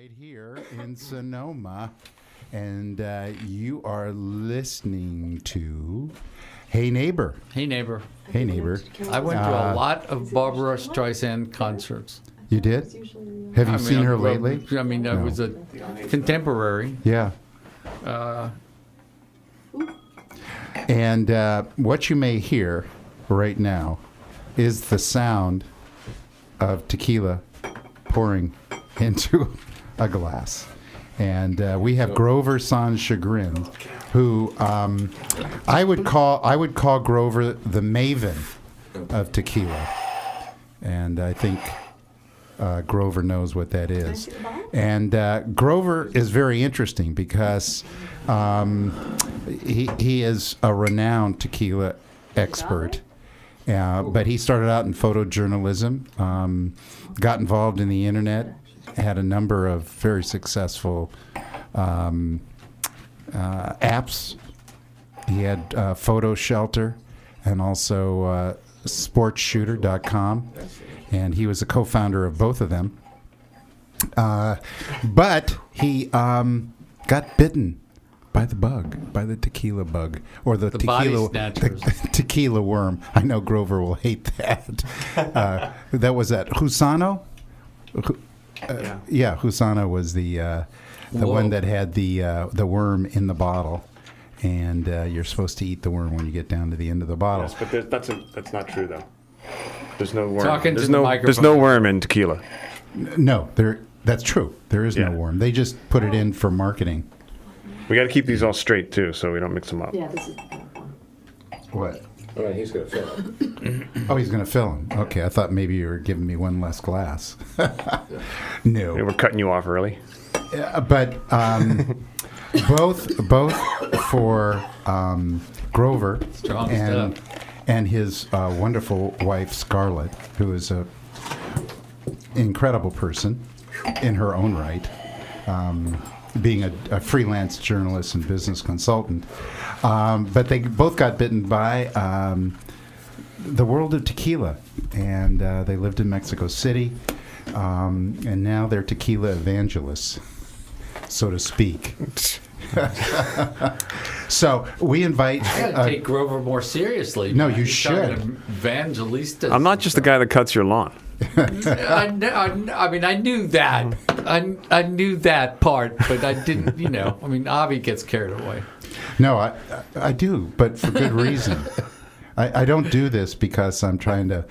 right here in Sonoma, and you are listening to Hey Neighbor. Hey Neighbor. Hey Neighbor. I went to a lot of Barbara Streisand concerts. You did? Have you seen her lately? I mean, I was a contemporary. Yeah. And what you may hear right now is the sound of tequila pouring into a glass. And we have Grover Sans Chagrin, who I would call Grover the maven of tequila. And I think Grover knows what that is. And Grover is very interesting because he is a renowned tequila expert. But he started out in photojournalism, got involved in the internet, had a number of very successful apps. He had Photo Shelter and also sportsshooter.com, and he was a co-founder of both of them. But he got bitten by the bug, by the tequila bug, or the tequila worm. I know Grover will hate that. That was at Husano. Yeah, Husano was the one that had the worm in the bottle, and you're supposed to eat the worm when you get down to the end of the bottle. Yes, but that's not true though. There's no worm. There's no worm in tequila. No, that's true. There is no worm. They just put it in for marketing. We got to keep these all straight too, so we don't mix them up. Yeah, this is What? All right, he's going to fill it. Oh, he's going to fill them. Okay, I thought maybe you were giving me one less glass. No. Yeah, we're cutting you off early. But both for Grover and his wonderful wife Scarlett, who is a incredible person in her own right, being a freelance journalist and business consultant. But they both got bitten by the world of tequila, and they lived in Mexico City, and now they're tequila evangelists, so to speak. So we invite. I gotta take Grover more seriously. No, man. you He's should. Evangelistas. I'm not just the guy that cuts your lawn. I mean, I knew that. I knew that part, but I didn't. I mean, Avi gets carried away. No, I do, but for good reason. I don't do this because I'm trying to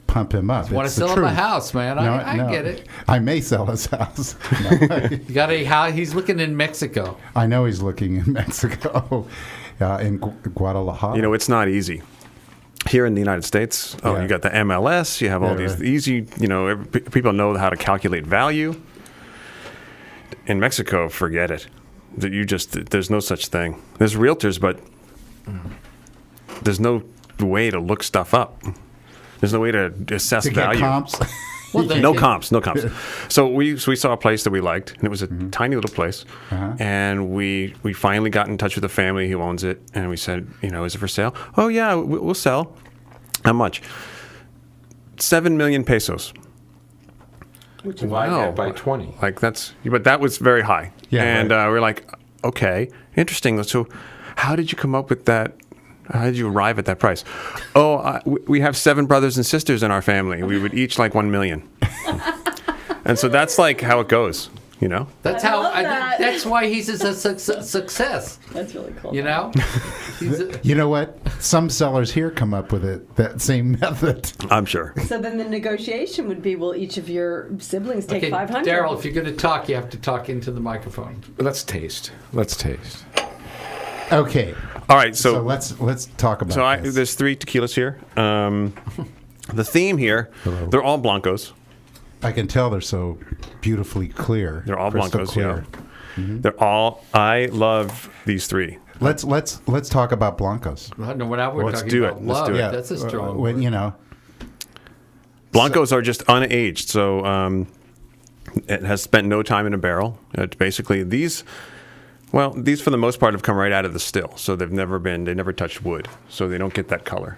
pump him up. Want to sell him a house, man? I get it. I may sell his house. You got a house? He's looking in Mexico. I know he's looking in Mexico, in Guadalajara. It's not easy. Here in the United States, you got the MLS, you have all these easy, people know how to calculate value. In Mexico, forget it. There's no such thing. There's realtors, but there's no way to look stuff up. There's no way to assess value. Comps. No comps. So we saw a place that we liked, and it was a tiny little place. And we finally got in touch with the family who owns it, and we said, is it for sale? Oh yeah, we'll sell. How much? 7 million pesos. Which divide that by 20. But that was very high. Yeah, and right. we're like, okay, interesting. So how did you come up with that? How did you arrive at that price? We have 7 brothers and sisters in our family. We would each like 1 million. And so that's like how it goes, That's that's why he's a success. That's really cool. You know what? Some sellers here come up with that same method. I'm sure. So then the negotiation would be, will each of your siblings take 500? Daryl, if you're going to talk, you have to talk into the microphone. Let's taste. Okay. All right, so let's talk about this. There's 3 tequilas here. The theme here, they're all blancos. I can tell they're so beautifully clear. They're all blancos, clear. yeah. They're all. I love these 3. Let's talk about blancos. No, we're Let's talking do about it. Let's love. do it. Yeah, that's a strong word. Blancos are just unaged, so it has spent no time in a barrel. It's basically these. Well, these for the most part have come right out of the still, so they never touched wood, so they don't get that color.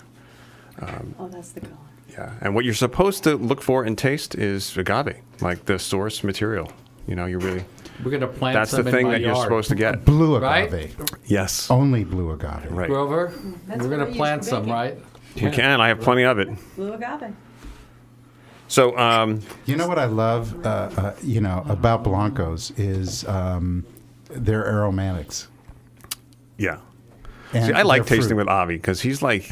That's the color. Yeah, and what you're supposed to look for and taste is agave, like the source material. You really. We're gonna plant That's some the thing in my that you're yard. supposed to get. Blue Right? agave. Yes. Only blue agave. Right. Grover, That's we're what I gonna use plant for some, baking. right? We can. I have plenty of it. Blue agave. So, You know what I love, about Blancos is their aromatics. yeah. And See, I like their tasting fruit. with Avi because he's like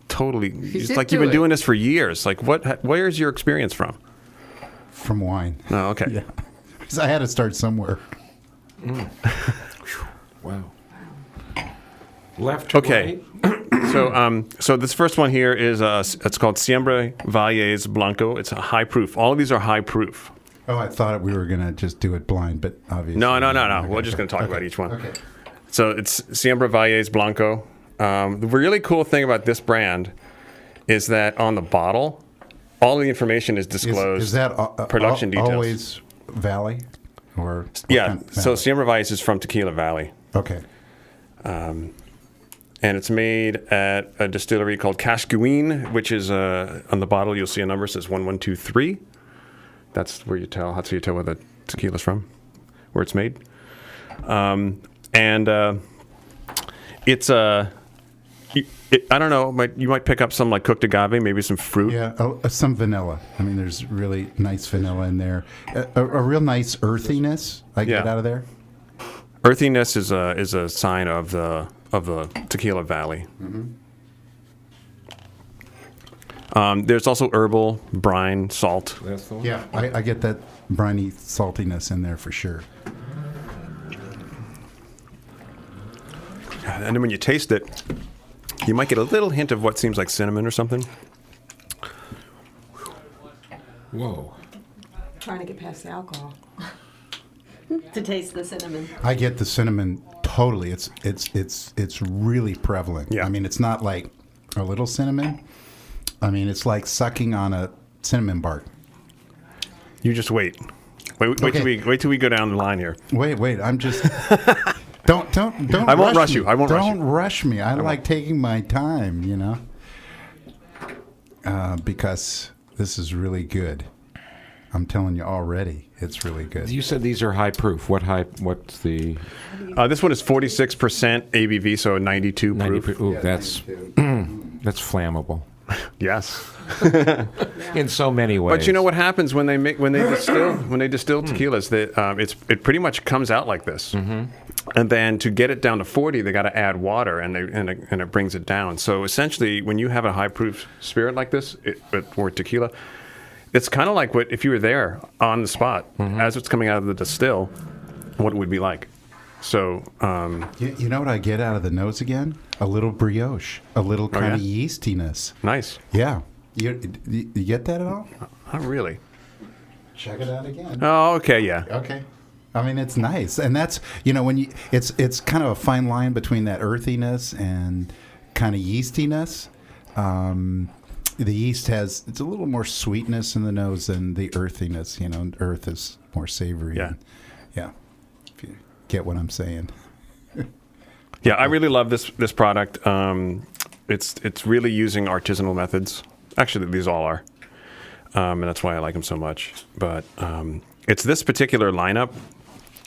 totally. He's like into you've been it. doing this for years. Like, where's your experience from? From wine. Oh, okay. Yeah. 'Cause I had to start somewhere. Wow. Left to Okay. right. So this first one here is it's called Siembra Valles Blanco. It's a high proof. All of these are high proof. Oh, I thought we were going to just do it blind, but obviously. No. Okay. We're just going to talk about each one. Okay. So it's Siembra Valles Blanco. The really cool thing about this brand is that on the bottle, all the information is disclosed. Is that production details? always Valley? Or what Yeah. kind- So Valley? Siembra Valles is from Tequila Valley. Okay. And it's made at a distillery called KSVY, which is on the bottle you'll see a number that says 1123. That's where you tell. That's how you tell where the tequila's from, where it's made. It's I don't know. You might pick up some like cooked agave, maybe some fruit. Yeah, some vanilla. I mean, there's really nice vanilla in there. A real nice earthiness I get Yeah. out of there. Earthiness is a sign of the Tequila Valley. There's also herbal, brine, salt. That's the one. Yeah, I get that briny saltiness in there for sure. And then when you taste it, you might get a little hint of what seems like cinnamon or something. Whoa. Trying to get past the alcohol. To taste the cinnamon. I get the cinnamon totally. It's really prevalent. Yeah. I mean, it's not like a little cinnamon. I mean, it's like sucking on a cinnamon bark. You just wait. Wait Okay. till we go down the line here. Wait. I'm just. Don't. I won't rush me. you. I won't rush Don't you. rush me. I like taking my time. Because this is really good. I'm telling you already, it's really good. You said these are high proof. What's the This one is 46% ABV, so 92 proof. 90? Ooh, that's that's flammable Yes. in so many ways. But you know what happens when they distill tequilas? It pretty much comes out like this. Mm-hmm. And then to get it down to 40, they got to add water, and it brings it down. So essentially, when you have a high proof spirit like this, or tequila, it's kind of like if you were there on the spot as it's coming out of the distill, what it would be like. So You know what I get out of the nose again? A little brioche, a little kind of yeastiness. nice. Yeah. You get that at all? Not really. Check it out again. Oh, okay, yeah. Okay. I mean, it's nice, and that's when it's kind of a fine line between that earthiness and kind of yeastiness. The yeast it's a little more sweetness in the nose than the earthiness. Earth is more savory. Yeah. Yeah. If you get what I'm saying. Yeah, I really love this product. It's really using artisanal methods. Actually, these all are, and that's why I like them so much. But it's this particular lineup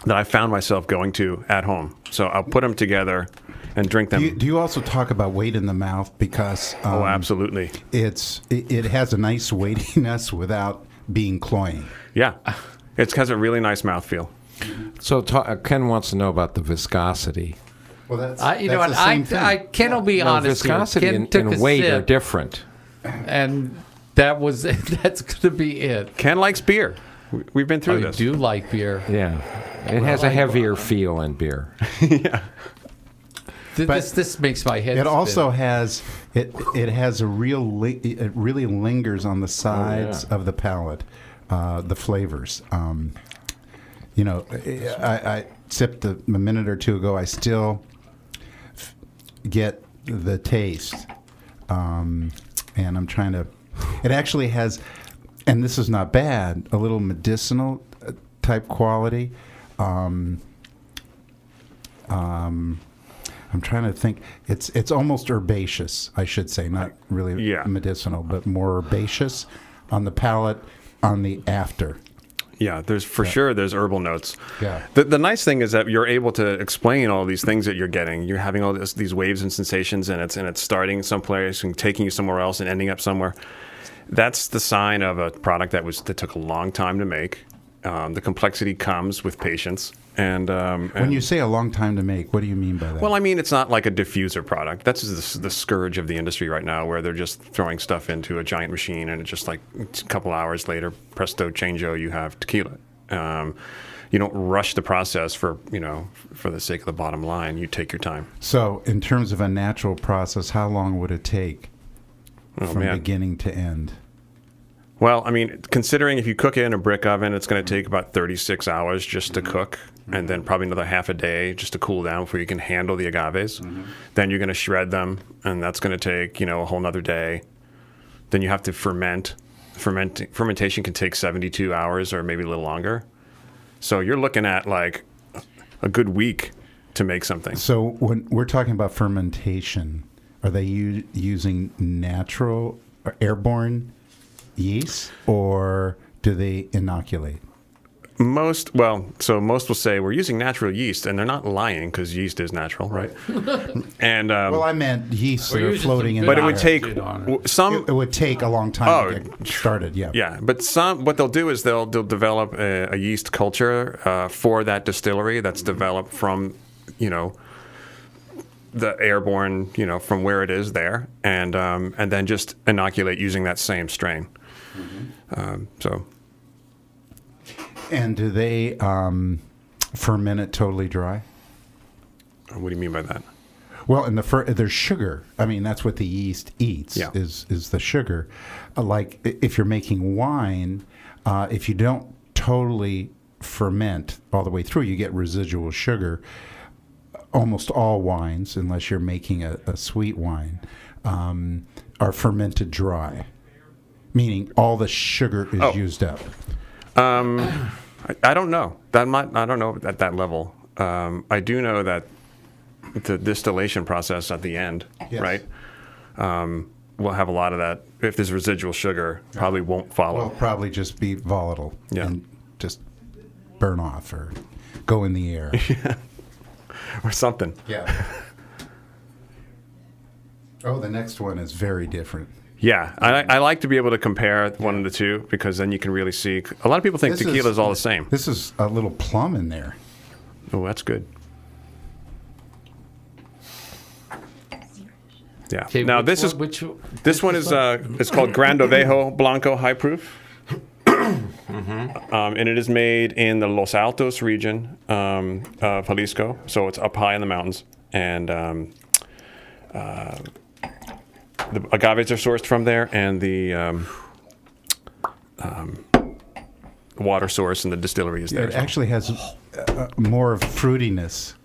that I found myself going to at home. So I'll put them together and drink them. Do you also talk about weight in the mouth because? Oh, absolutely. It has a nice weightiness without being cloying. Yeah, it has a really nice mouthfeel. So Ken wants to know about the viscosity. Well, that's Ken will be honest here. Viscosity Ken took and a weight are sip, different. and that's going to be it. Ken likes beer. We've been through I this. do like beer. Yeah, it has a heavier feel in beer. Yeah. This makes my head. It spin. also has it has a it really lingers on the sides of the palate, the flavors. I sipped a minute or two ago. I still get the taste, and I'm trying to. It actually has, and this is not bad. A little medicinal type quality. I'm trying to think. It's almost herbaceous, I should say, not really medicinal, but more herbaceous on the palate, on the after. Yeah, there's sure there's herbal notes. Yeah. The nice thing is that you're able to explain all these things that you're getting. You're having all these waves and sensations, and it's starting someplace and taking you somewhere else and ending up somewhere. That's the sign of a product that took a long time to make. The complexity comes with patience. And when you say a long time to make, what do you mean by that? well, I mean, it's not like a diffuser product. That's the scourge of the industry right now, where they're just throwing stuff into a giant machine, and it's just like a couple hours later, presto, changeo, you have tequila. You don't rush the process for the sake of the bottom line. You take your time. So, in terms of a natural process, how long would it take from beginning to end? Well, I mean, considering if you cook it in a brick oven, it's going to take about 36 hours just to cook, and then probably another half a day just to cool down before you can handle the agaves. Then you're going to shred them, and that's going to take, a whole nother day. Then you have to ferment. Fermentation can take 72 hours or maybe a little longer. So you're looking at like a good week to make something. So when we're talking about fermentation, are they using natural or airborne yeast, or do they inoculate? Most will say we're using natural yeast, and they're not lying because yeast is natural, right? And well, I meant yeast that are floating in. But the it would air. take some. It would take a long time to get started. Yeah. Yeah, but what they'll do is they'll develop a yeast culture for that distillery that's developed from, the airborne, from where it is there, and then just inoculate using that same strain. And do they ferment it totally dry? What do you mean by that? Well, in there's sugar. I mean, that's what the yeast eats. Yeah. Is the sugar. Like if you're making wine, if you don't totally ferment all the way through, you get residual sugar. Almost all wines, unless you're making a sweet wine, are fermented dry, meaning all the sugar is used up. I don't know. I don't know at that level. I do know that the distillation process at the end, Yes. right? We'll have a lot of that. If there's residual sugar, probably won't follow. Well, probably just be volatile and just burn off or go in the air. Or something. Yeah. Oh, the next one is very different. Yeah, I like to be able to compare one of the two, because then you can really see. A lot of people think tequila is all the same. This is a little plum in there. Oh, that's good. Yeah. Okay, Now this one is it's called Gran Dovejo Blanco High Proof, and it is made in the Los Altos region of Jalisco, so it's up high in the mountains, and the agaves are sourced from there, and the water source and the distillery is there. It actually has more of fruitiness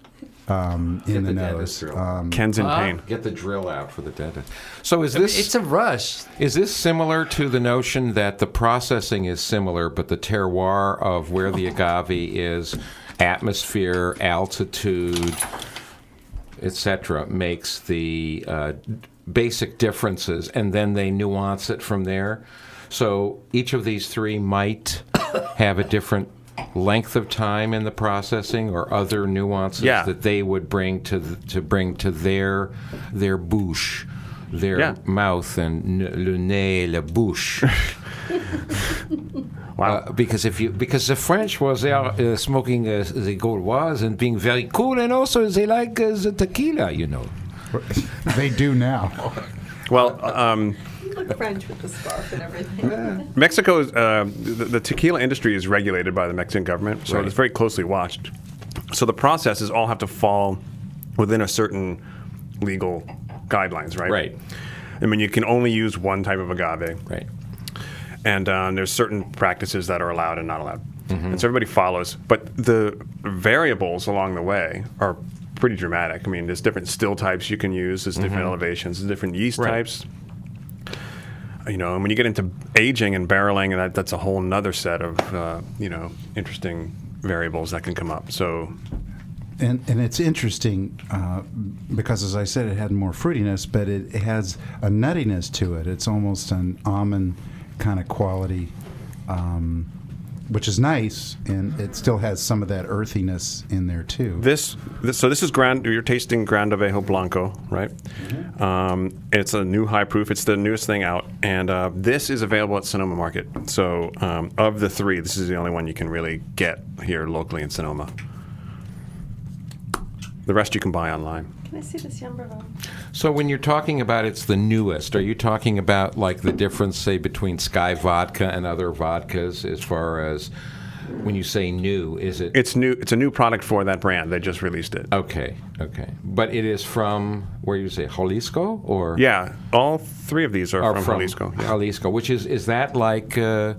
in the nose. Ken's in pain. Get the drill out for the dentist. So is this? It's a rush. Is this similar to the notion that the processing is similar, but the terroir of where the agave is, atmosphere, altitude, etc., makes the basic differences, and then they nuance it from there? So each of these three might have a different length of time in the processing, or other nuances that they would bring to their bouche, their mouth, and le nez, la bouche. Wow. Because the French was there smoking the Gauloise and being very cool, and also they like the tequila, They do now. Well, You look French with the scarf and everything. Mexico, the tequila industry is regulated by the Mexican government, so it's very closely watched. So the processes all have to fall within a certain legal guidelines, right? Right. I mean, you can only use one type of agave. Right. And there's certain practices that are allowed and not allowed. And so everybody follows. But the variables along the way are pretty dramatic. I mean, there's different still types you can use, there's different elevations, there's different yeast types. And when you get into aging and barreling, and that's a whole nother set of, interesting variables that can come up. So, And it's interesting because, as I said, it had more fruitiness, but it has a nuttiness to it. It's almost an almond kind of quality which is nice, and it still has some of that earthiness in there too. So this is you're tasting Gran Dovejo Blanco, right? It's a new high proof. It's the newest thing out, and this is available at Sonoma Market. So of the three, this is the only one you can really get here locally in Sonoma. The rest you can buy online. Can I see the Siembra Valles? So when you're talking about it's the newest, are you talking about like the difference, say, between Sky Vodka and other vodkas as far as when you say new, is it? It's new. It's a new product for that brand. They just released it. Okay. But it is from, where you say, Jalisco? Or? Yeah, all three of these are from Jalisco. Yeah. Jalisco, which is that like a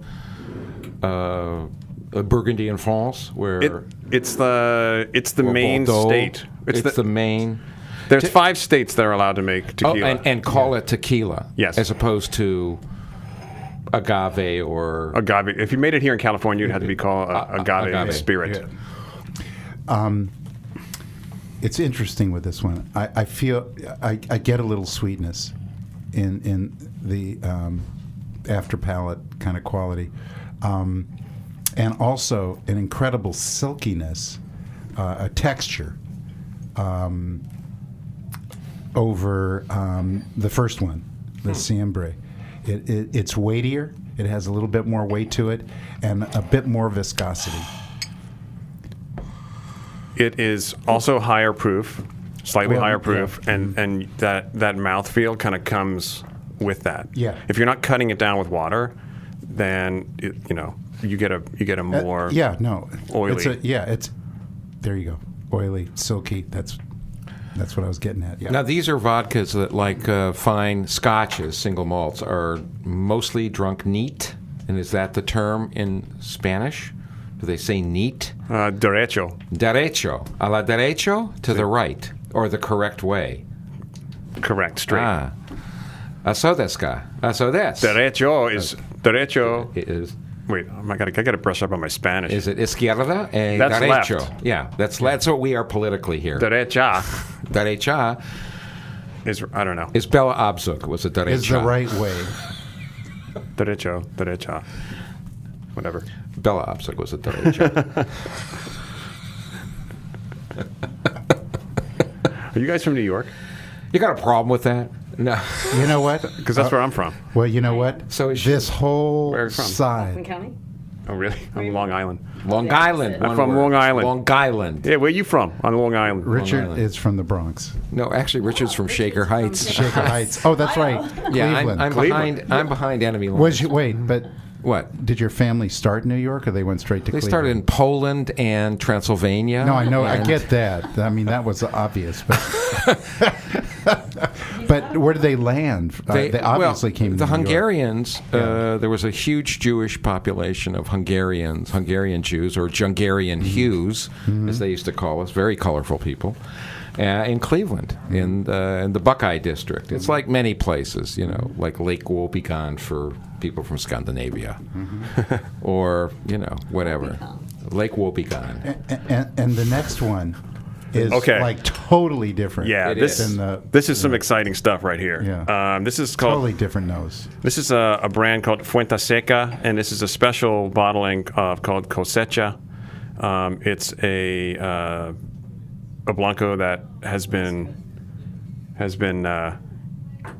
Burgundy in France? Where it's the main Bordeaux? state. It's the main... There's 5 states that are allowed to make tequila. And call it tequila. Yes. As opposed to agave or... Agave. If you made it here in California, it'd have to be called agave spirit. Yeah. It's interesting with this one. I feel I get a little sweetness in the after palate kind of quality, and also an incredible silkiness, a texture. Over the first one, the Siembra. It's weightier. It has a little bit more weight to it, and a bit more viscosity. It is also higher proof, slightly higher proof, yeah. and that mouthfeel kind of comes with that. Yeah. If you're not cutting it down with water, then you get a more oily. It's there you go, oily, silky. That's what I was getting at. Yeah. Now, these are vodkas that, like fine scotches, single malts, are mostly drunk neat. And is that the term in Spanish? Do they say neat? derecho. Derecho. A la derecho? To the right. Or the correct way. Correct, straight. So desu ka? So des. Derecho is... Wait, I gotta brush up on my Spanish. Is it izquierda? That's derecho. left. Yeah, that's what we are politically here. Derecha Derecha is, I don't know. is Bella Abzug, was it derecha? Is the right way. Derecha. Whatever. Bella Abzug was it derecha. Are you guys from New York? You got a problem with that? No. You know what? Because that's where I'm from. Well, you know what? So this whole Where are you from? side. Rockland County? Oh, really? I'm Long Island. Long Yeah, Island. that's it. one I'm from word. Long Island. Long Island. Yeah, where are you from? On Long Island. Richard Island. is from the Bronx. No, actually, Richard's from Shaker Heights. Shaker Heights. Oh, that's right. Yeah, Cleveland. I'm Cleveland. behind enemy lines. Wait, but What? did your family start in New York, or they went straight to They Cleveland? started in Poland and Transylvania. No, I know. I and- get that. I mean, that was obvious. But but where did they land? They obviously came to The New York. Hungarians, Yeah. there was a huge Jewish population of Hungarian Jews, or Jungarian Jews, as they used to call us, very colorful people, in Cleveland, in the Buckeye District. It's like many places, like Lake Wobegon for people from Scandinavia, or, whatever. Lake Wobegon. And the next one is like totally different. Yeah, This is some exciting stuff right here. Yeah. This is called Totally different nose. This is a brand called Fuenteseca, and this is a special bottling called Cosecha. It's a Blanco that has been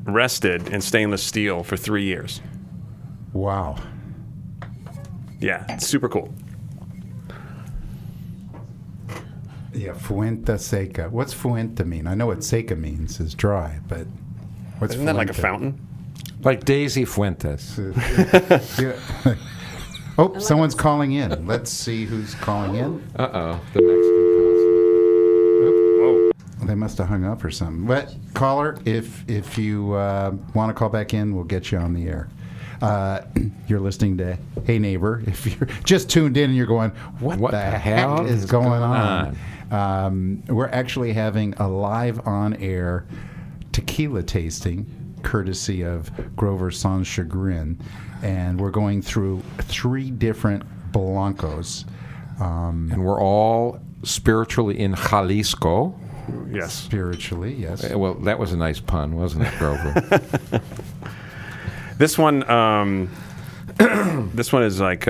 rested in stainless steel for 3 years. Wow. Yeah, it's super cool. Yeah, Fuenteseca. What's Fuente mean? I know what seca means is dry, but what's Isn't that like a Fuente? fountain? Like Daisy Fuentes. Yeah. Oh, someone's calling in. Let's see who's calling in. Uh-oh. The Mexican Whoa. They must have hung up or something. But caller, if you want to call back in, we'll get you on the air. You're listening to Hey Neighbor. If you're just tuned in and you're going, what the hell heck is going on? We're actually having a live on-air tequila tasting, courtesy of Grover Sans Chagrin, and we're going through 3 different Blancos. And we're all spiritually in Jalisco. Yes. Spiritually, yes. Well, that was a nice pun, wasn't it, Grover? This one is like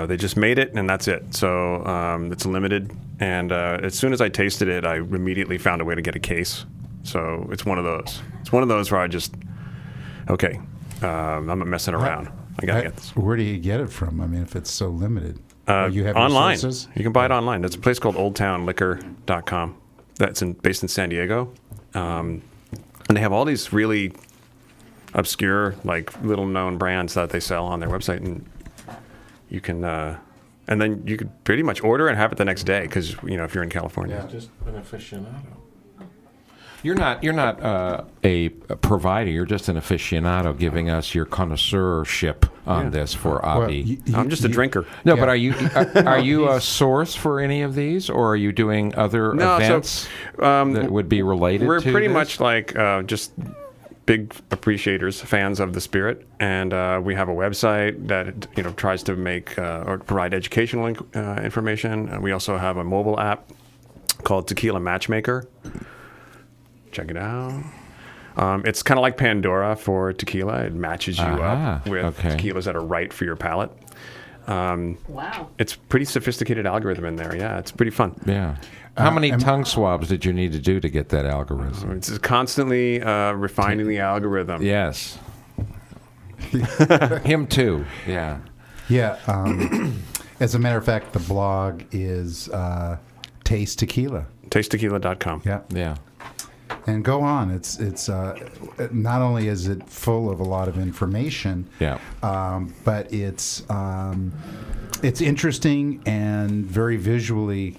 they just made it and that's it. So it's limited. And as soon as I tasted it, I immediately found a way to get a case. So it's one of those. It's one of those where I just, okay, I'm not messing around. I got to get this. Where do you get it from? I mean, if it's so limited. You have online. sources? You can buy it online. There's a place called oldtownliquor.com that's based in San Diego. And they have all these really obscure, like little known brands that they sell on their website. And you can, and then you could pretty much order and have it the next day because, if you're in California. Yeah, just an aficionado. You're not a provider. You're just an aficionado, giving us your connoisseurship on this for Avi. I'm just a drinker. No, but are you a source for any of these, or are you doing other events that would be related? We're to pretty this? much like just big appreciators, fans of the spirit, and we have a website that tries to make or provide educational information. We also have a mobile app called Tequila Matchmaker. Check it out. It's kind of like Pandora for tequila. It matches you up with tequilas that are right for your palate. Wow. It's pretty sophisticated algorithm in there. Yeah, it's pretty fun. Yeah. How many tongue swabs did you need to do to get that algorithm? It's constantly refining the algorithm. Yes. Him too. Yeah. Yeah. As a matter of fact, the blog is Taste Tequila. TasteTequila.com. Yeah. Yeah. And go on. It's not only is it full of a lot of information, but it's interesting and very visually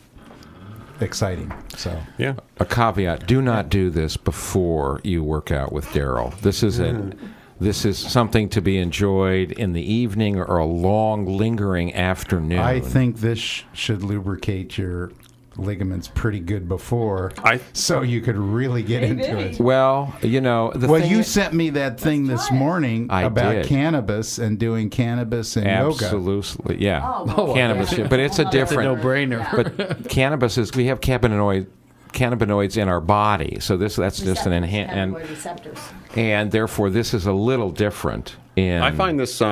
exciting. So yeah. A caveat: do not do this before you work out with Daryl. This is something to be enjoyed in the evening or a long, lingering afternoon. I think this should lubricate your ligaments pretty good before, so you could really get into it. Well, you sent me that thing this morning I about did. cannabis and doing cannabis and yoga. Absolutely, yeah. Oh, Cannabis, but it's a different no-brainer. But cannabis is, we have cannabinoids in our body, so that's just an receptors. and therefore this is a little different. I find this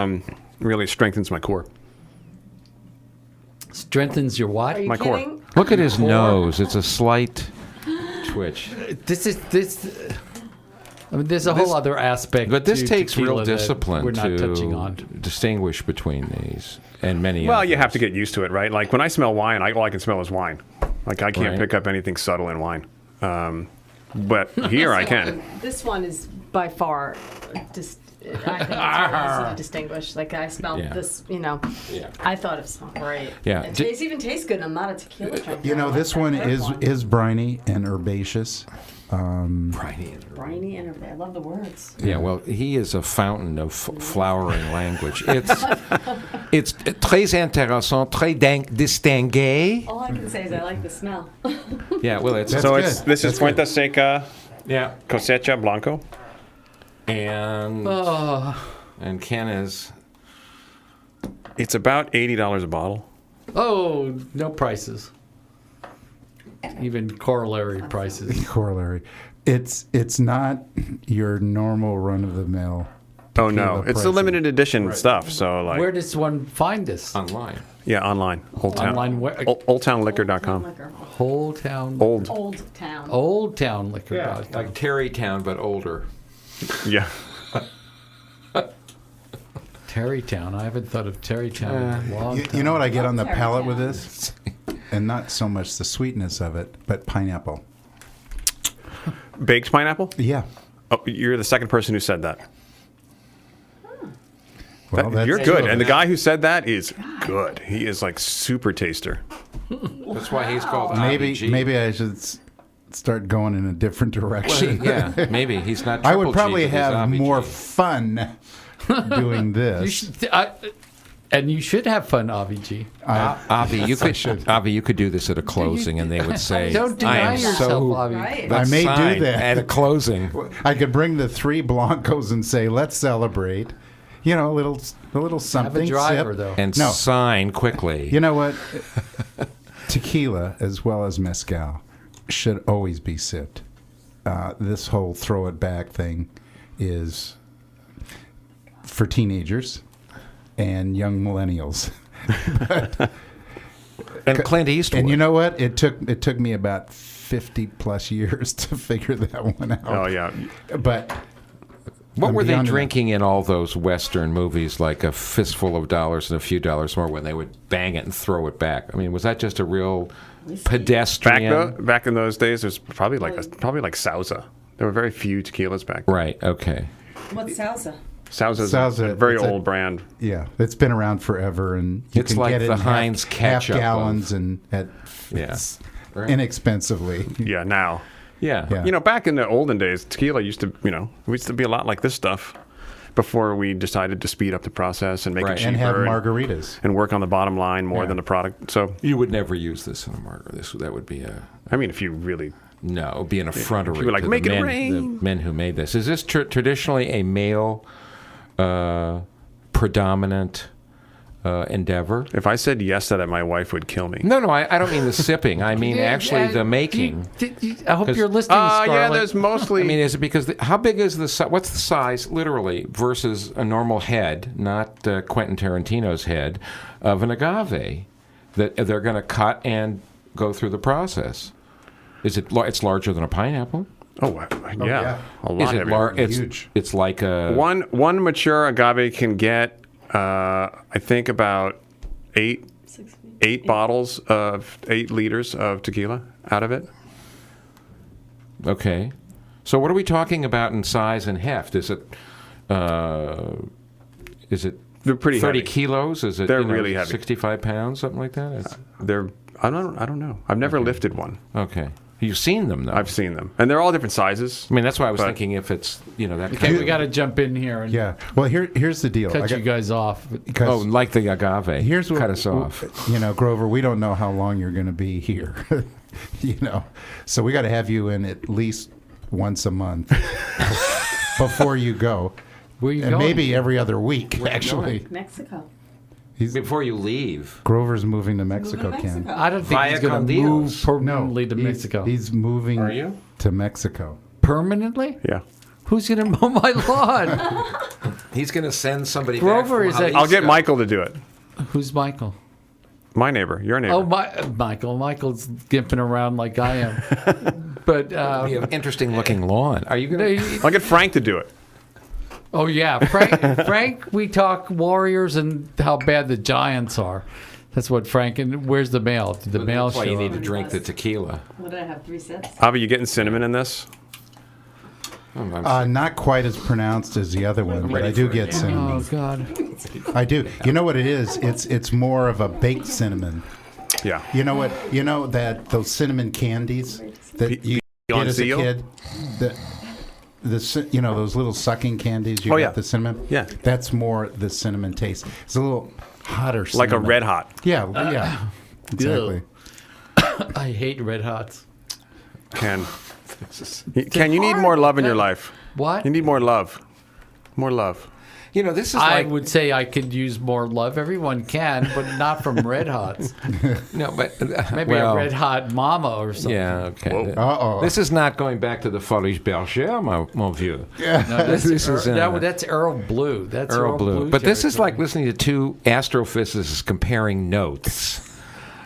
really strengthens my core. Strengthens your what? Are you My core. kidding? Look at his nose; it's a slight twitch. This. I mean, there's a whole other aspect. But this to takes tequila real that discipline we're not touching on. to distinguish between these and many. Well, others. you have to get used to it, right? Like when I smell wine, all I can smell is wine. Like I can't Right. pick up anything subtle in wine. But here I can. This one is by far just. I think it's really easy to distinguish. Like I smelled this, Yeah. I thought it smelled great. Yeah. It even tastes good. I'm not a tequila drinker. This one is briny and herbaceous. briny and I love the words. Yeah, well, he is a fountain of flowering language. It's très intéressant, très distingué. All I can say is I like the smell. Yeah, well, it's That's So good. this is Fuenteseca Cosecha Blanco. and Ken is. It's about $80 a bottle. Oh, no prices. Even corollary prices. Corollary. It's not your normal run of the mill. Oh no, it's the limited edition stuff. So like, Where does one find this? Online. yeah, online. Old Town. Online where? Oldtownliquor.com. Whole town. Old. Town. Old town liquor. Yeah, like Terrytown, but older. Yeah. Terrytown. I haven't thought of Terrytown in a long time. You know what I get on the Terry palate Town. with this? And not so much the sweetness of it, but pineapple. Baked pineapple? Yeah. Oh, you're the second person who said that. Well, You're good. And the guy who said that is good. He is like super taster. That's why he's called maybe IBG. maybe I should start going in a different direction. Yeah, maybe he's not. I Triple would probably G, but he's have IBG. more fun doing You this. should, and you should have fun, AVG. Avi, you could do this at a closing, and they would say, Don't "I deny am yourself, so." Avi. Right. I may do sign that. at a closing. I could bring the 3 Blancos and say, "Let's celebrate." A little something. Have a driver, sip. though. And No. sign quickly. You know what? Tequila, as well as mezcal, should always be sipped. This whole throw it back thing is for teenagers and young millennials. And Clint Eastwood. And you know what? It took me about 50 plus years to figure that one out. Oh yeah. But What I'm were they beyond that. drinking in all those Western movies, like A Fistful of Dollars and a Few Dollars More, when they would bang it and throw it back? I mean, was that just a real pedestrian? Back in those days, there's probably like Sauza. There were very few tequilas back then. Right. Okay. What's salsa? Sauza's Sauza, a very it's a- old brand. yeah, it's been around forever, and you It's can like get it the in Heinz half ketchup gallons and at Yeah. Right. inexpensively. Yeah, now. Yeah. Yeah. You know, back in the olden days, tequila used to be a lot like this stuff before we decided to speed up the process and make Right. it cheaper And have margaritas. and work on the bottom line more Yeah. than the product. So, You would never use this in a margarita. That would be a I mean, if you really no. It would be an effrontery You were like, to "Make the it men, rain." the men who made this. Is this traditionally a male predominant endeavor? if I said yes to that, my wife would kill me. No, I don't mean the sipping. I mean Yeah, actually the making. I hope 'Cause- you're listening, Scarlett. Yeah, there's mostly. I mean, is it because how big is what's the size literally versus a normal head, not Quentin Tarantino's head, of an agave that they're going to cut and go through the process? Is it? It's larger than a pineapple. yeah, yeah. a lot Is it heavier. It's Huge. It's like a One mature agave can get, I think, about 8 bottles of 8 liters of tequila out of it. Okay. So what are we talking about in size and heft? Is it They're pretty 30 heavy. kilos? Is it They're really heavy. 65 pounds, something like that? I don't know. I've never lifted one. Okay. You've seen them though. I've seen them, and they're all different sizes. I mean, that's why I was But- thinking if it's that Okay, kind we of got to jump in here and Yeah. Well, here's the deal. cut you guys off. because like the agave. here's what cut us off. Grover. We don't know how long you're going to be here. So we got to have you in at least once a month before you go, Where you and going? maybe every other week. Actually, Mexico. Before you leave. Grover's moving to Mexico, Moving to Ken. Mexico. I don't think Via he's going con to Dios. move permanently to he's- Mexico. He's moving Are you? to Mexico. Permanently? Yeah, Who's going to mow my lawn? He's going to send somebody Grover back is from at- I'll get Jalisco. Michael to do it. Who's Michael? My neighbor, your neighbor. Oh, Michael. Michael's gimping around like I am. But You have interesting looking lawn. Are you going to? I'll get Frank to do it. oh yeah, Frank. We talk Warriors and how bad the Giants are. That's what Frank. And where's the mail? Did the mail That's why show you need up? to drink the tequila. What did I have? 3 sips? Avi, you getting cinnamon in this? Not quite as pronounced as the other one, but ready I do for it, get yeah. cinnamon. Oh God. I do. You know what it is? It's more of a baked cinnamon. Yeah. You know what? You know that those cinnamon candies that you Beyond get as a Seal? kid. Those little sucking candies. You Oh, got yeah. the cinnamon. Yeah. That's more the cinnamon taste. It's a little hotter. Like a cinnamon. red hot. Yeah. Yeah. Exactly. I hate red hots. Ken, you need more love in your life. What? You need more love. More love. This is I like would say I could use more love. Everyone can, but not from red hots. no, but Maybe a red hot mama or something. Yeah, okay. Uh-oh. This is not going back to the Folies Bergère, mon vieux. Yeah. No, that's, This is, that's Earl Blue. That's Earl Blue. But this is territory. like listening to two astrophysicists comparing notes.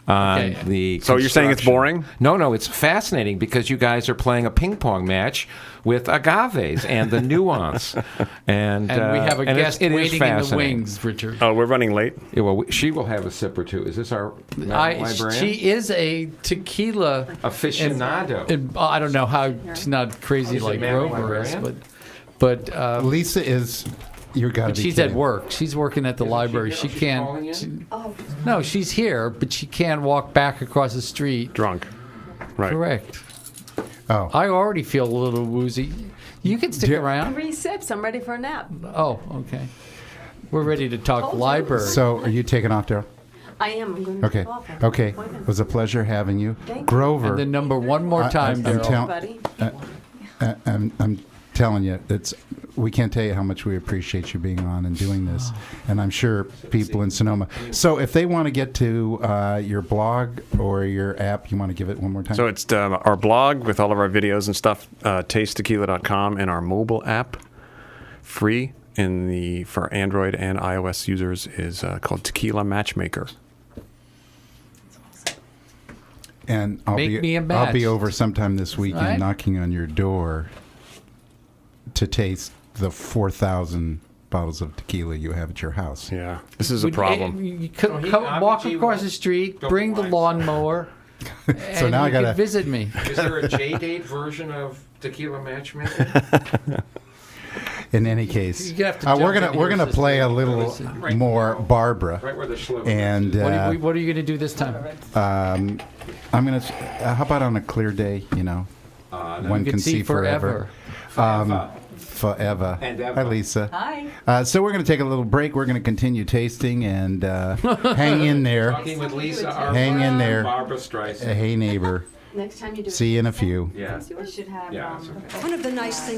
Okay. The So you're saying it's construction. boring? No, it's fascinating because you guys are playing a ping pong match with agaves and the nuance. And we have a and guest it is waiting in the fascinating. wings, Richard. Oh, we're running late. Yeah, well, she will have a sip or two. Is this our librarian? She is a tequila aficionado. and I don't know how she's not crazy She's a like man Grover is, librarian? but Lisa is. You got to be. she's kidding. at work. She's working at the library. She calling can't. in? No, she's here, but she can't walk back across the street. Drunk. Right. Correct. Oh. I already feel a little woozy. You can stick around. 3 sips. I'm ready for a nap. Oh, okay. We're ready to talk Told you. library. So, are you taking off, Daryl? I am. I'm going to Okay. go off. I have an Okay. It appointment. was a pleasure having you, Thank you. Grover. and the number one more time, I'm Daryl. tell- Buddy. I'm telling you, we can't tell you how much we appreciate you being on and doing this, and I'm sure people in Sonoma. So, if they want to get to your blog or your app, you want to give it one more time? So it's our blog with all of our videos and stuff, tastetequila.com, and our mobile app, free for Android and iOS users is called Tequila Matchmaker. And I'll Make me a I'll match. be over sometime this weekend Right. knocking on your door to taste the 4,000 bottles of tequila you have at your house. Yeah, this is a problem. You could he walk obviously across won't the street, go bring the blind. lawnmower, So and now I you gotta- could visit me. Is there a J-date version of Tequila Matchmaker? In any case, You have to jump we're in gonna here, play sister. a little Right. more Barbara, Right where the schlitter and What are you going to do this time? I'm gonna. How about on a clear day? You know, one You can see forever. Forever. And ever. Hi, Lisa. Hi. So we're going to take a little break. We're going to continue tasting and hang in there. Talking with Lisa Hang in Armstrong there. and Barbara Streisand. Hey, neighbor. Next time you do it. See you in a few. Yeah. You should have Yeah, it's okay. One of the nice things